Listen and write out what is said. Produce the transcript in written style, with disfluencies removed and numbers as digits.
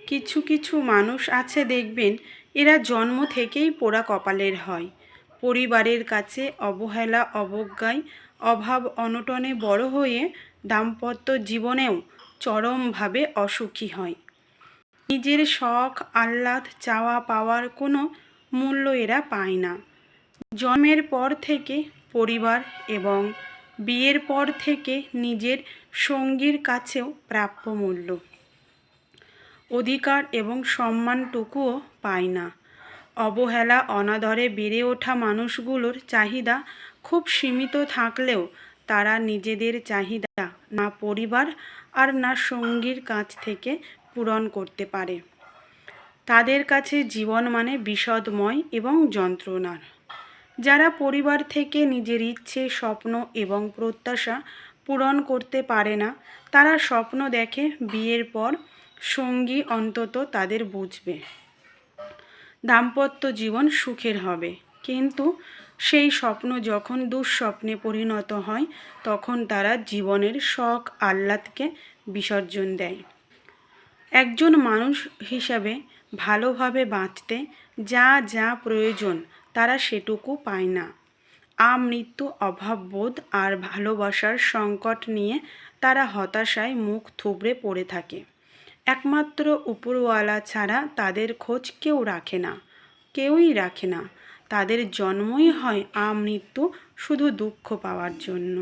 কিছু কিছু মানুষ আছে দেখবেন, এরা জন্ম থেকেই পোড়া কপালের হয়। পরিবারের কাছে অবহেলা, অবজ্ঞায়, অভাব অনটনে বড় হয়ে দাম্পত্য জীবনেও চরমভাবে অসুখী হয়। নিজের শখ, আহ্লাদ, চাওয়া পাওয়ার কোনো মূল্য এরা পায় না। জন্মের পর থেকে পরিবার এবং বিয়ের পর থেকে নিজের সঙ্গীর কাছেও প্রাপ্য মূল্য, অধিকার এবং সম্মানটুকুও পায় না। অবহেলা, অনাদরে বেড়ে ওঠা মানুষগুলোর চাহিদা খুব সীমিত থাকলেও তারা নিজেদের চাহিদা না পরিবার আর না সঙ্গীর কাছ থেকে পূরণ করতে পারে। তাদের কাছে জীবন মানে বিষাদময় এবং যন্ত্রণার। যারা পরিবার থেকে নিজের ইচ্ছে, স্বপ্ন এবং প্রত্যাশা পূরণ করতে পারে না, তারা স্বপ্ন দেখে বিয়ের পর সঙ্গী অন্তত তাদের বুঝবে, দাম্পত্য জীবন সুখের হবে। কিন্তু সেই স্বপ্ন যখন দুঃস্বপ্নে পরিণত হয়, তখন তারা জীবনের শখ আহ্লাদকে বিসর্জন দেয়। একজন মানুষ হিসাবে ভালোভাবে বাঁচতে যা যা প্রয়োজন তারা সেটুকু পায় না। আমৃত্যু অভাববোধ আর ভালোবাসার সংকট নিয়ে তারা হতাশায় মুখ থুবড়ে পড়ে থাকে। একমাত্র উপরওয়ালা ছাড়া তাদের খোঁজ কেউ রাখে না, কেউই রাখে না। তাদের জন্মই হয় আমৃত্যু শুধু দুঃখ পাওয়ার জন্য।